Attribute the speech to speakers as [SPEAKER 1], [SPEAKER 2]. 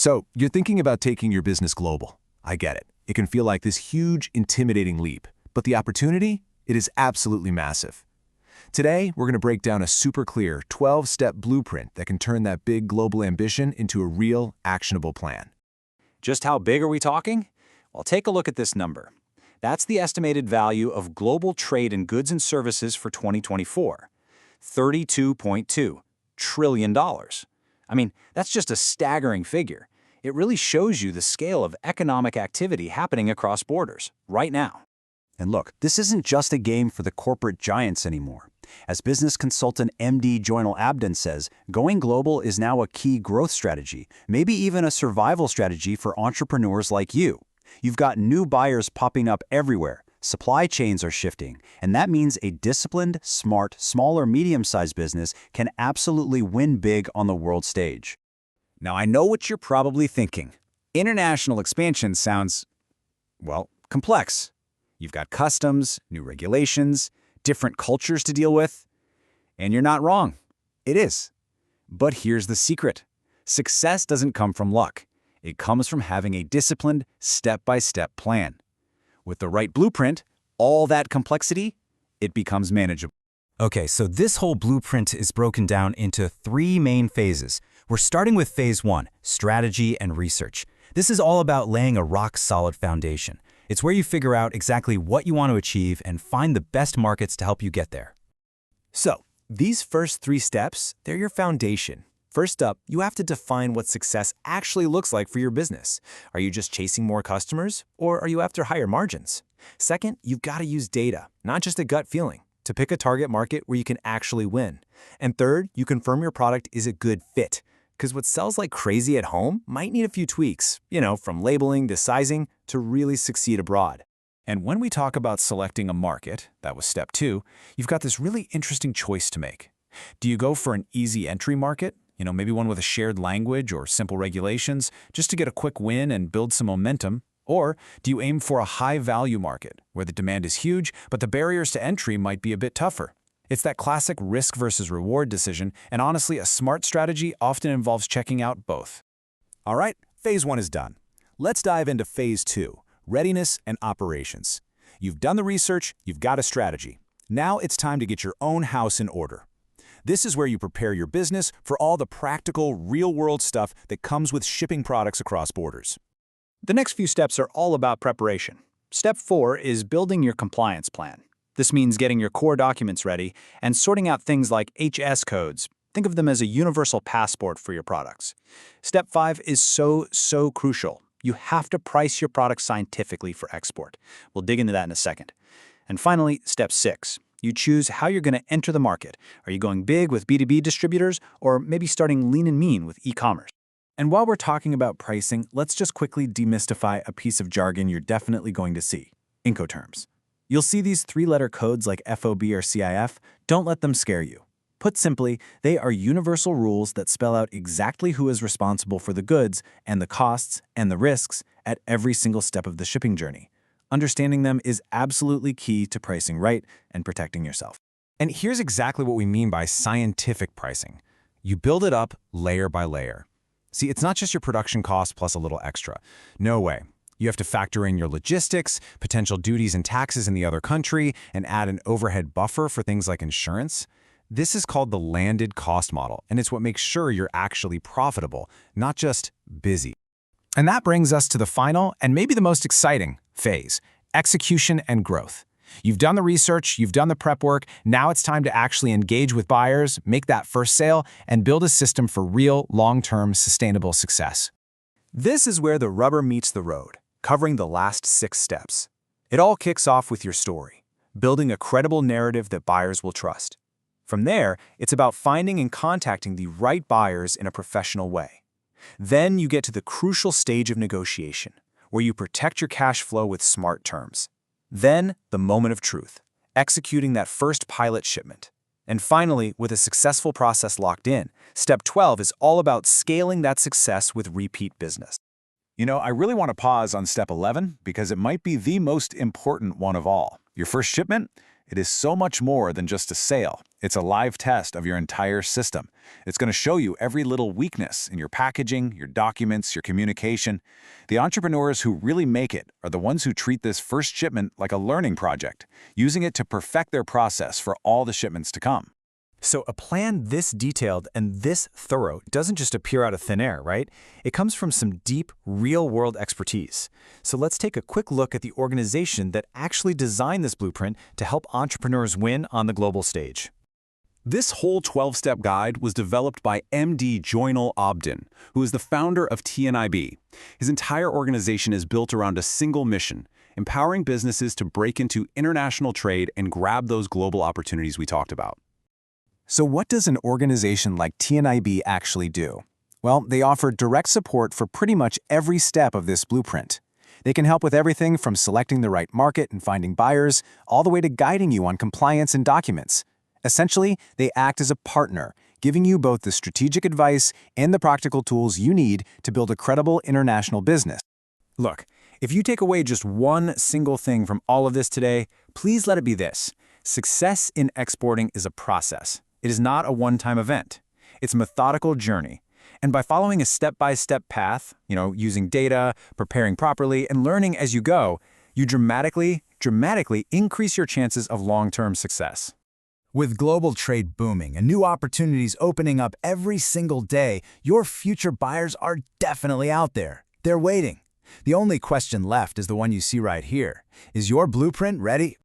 [SPEAKER 1] So, you're thinking about taking your business global. I get it. It can feel like this huge, intimidating leap, but the opportunity? It is absolutely massive. Today, we're going to break down a super clear 12-step blueprint that can turn that big global ambition into a real, actionable plan.
[SPEAKER 2] Just how big are we talking? Well, take a look at this number. That's the estimated value of global trade in goods and services for 2024. $32.2 trillion. I mean, that's just a staggering figure. It really shows you the scale of economic activity happening across borders, right now.
[SPEAKER 3] And look, this isn't just a game for the corporate giants anymore. As business consultant MD Joynal Abdin says, going global is now a key growth strategy, maybe even a survival strategy for entrepreneurs like you. You've got new buyers popping up everywhere, supply chains are shifting, and that means a disciplined, smart, small or medium-sized business can absolutely win big on the world stage.
[SPEAKER 2] Now, I know what you're probably thinking. International expansion sounds, well, complex. You've got customs, new regulations, different cultures to deal with. And you're not wrong. It is. But here's the secret. Success doesn't come from luck. It comes from having a disciplined, step-by-step plan. With the right blueprint, all that complexity, it becomes manageable.
[SPEAKER 3] Okay, so this whole blueprint is broken down into 3 main phases. We're starting with phase 1, strategy and research. This is all about laying a rock-solid foundation. It's where you figure out exactly what you want to achieve and find the best markets to help you get there.
[SPEAKER 1] So, these first 3 steps, they're your foundation. First up, you have to define what success actually looks like for your business. Are you just chasing more customers, or are you after higher margins? Second, you've got to use data, not just a gut feeling, to pick a target market where you can actually win. And third, you confirm your product is a good fit, because what sells like crazy at home might need a few tweaks, from labeling to sizing to really succeed abroad. And when we talk about selecting a market, that was step 2, you've got this really interesting choice to make. Do you go for an easy entry market? Maybe one with a shared language or simple regulations, just to get a quick win and build some momentum? Or do you aim for a high-value market, where the demand is huge, but the barriers to entry might be a bit tougher? It's that classic risk versus reward decision, and honestly, a smart strategy often involves checking out both. All right, phase 1 is done. Let's dive into phase 2, readiness and operations. You've done the research, you've got a strategy. Now it's time to get your own house in order. This is where you prepare your business for all the practical, real-world stuff that comes with shipping products across borders.
[SPEAKER 2] The next few steps are all about preparation. Step 4 is building your compliance plan. This means getting your core documents ready and sorting out things like HS codes. Think of them as a universal passport for your products. Step 5 is so crucial. You have to price your product scientifically for export. We'll dig into that in a second. And finally, step 6. You choose how you're going to enter the market. Are you going big with B2B distributors, or maybe starting lean and mean with e-commerce?
[SPEAKER 1] And while we're talking about pricing, let's just quickly demystify a piece of jargon you're definitely going to see: Incoterms. You'll see these 3-letter codes like FOB or CIF. Don't let them scare you. Put simply, they are universal rules that spell out exactly who is responsible for the goods and the costs and the risks at every single step of the shipping journey. Understanding them is absolutely key to pricing right and protecting yourself. And here's exactly what we mean by scientific pricing. You build it up layer by layer. See, it's not just your production cost plus a little extra. No way. You have to factor in your logistics, potential duties and taxes in the other country, and add an overhead buffer for things like insurance. This is called the landed cost model, and it's what makes sure you're actually profitable, not just busy. And that brings us to the final, and maybe the most exciting, phase: execution and growth. You've done the research, you've done the prep work, now it's time to actually engage with buyers, make that first sale, and build a system for real, long-term, sustainable success. This is where the rubber meets the road, covering the last 6 steps. It all kicks off with your story, building a credible narrative that buyers will trust. From there, it's about finding and contacting the right buyers in a professional way. Then you get to the crucial stage of negotiation, where you protect your cash flow with smart terms. Then, the moment of truth, executing that first pilot shipment. And finally, with a successful process locked in, step 12 is all about scaling that success with repeat business. I really want to pause on step 11 because it might be the most important one of all. Your first shipment? It is so much more than just a sale. It's a live test of your entire system. It's going to show you every little weakness in your packaging, your documents, your communication. The entrepreneurs who really make it are the ones who treat this first shipment like a learning project, using it to perfect their process for all the shipments to come.
[SPEAKER 2] So a plan this detailed and this thorough doesn't just appear out of thin air, right? It comes from some deep, real-world expertise. So let's take a quick look at the organization that actually designed this blueprint to help entrepreneurs win on the global stage.
[SPEAKER 4] This whole 12-step guide was developed by MD Joynal Obdin, who is the founder of TNIB. His entire organization is built around a single mission, empowering businesses to break into international trade and grab those global opportunities we talked about.
[SPEAKER 1] So what does an organization like TNIB actually do? Well, they offer direct support for pretty much every step of this blueprint. They can help with everything from selecting the right market and finding buyers, all the way to guiding you on compliance and documents. Essentially, they act as a partner, giving you both the strategic advice and the practical tools you need to build a credible international business.
[SPEAKER 2] Look, if you take away just one single thing from all of this today, please let it be this. Success in exporting is a process. It is not a one-time event. It's a methodical journey. And by following a step-by-step path, using data, preparing properly, and learning as you go, you dramatically increase your chances of long-term success.
[SPEAKER 5] With global trade booming and new opportunities opening up every single day, your future buyers are definitely out there. They're waiting. The only question left is the one you see right here. Is your blueprint ready?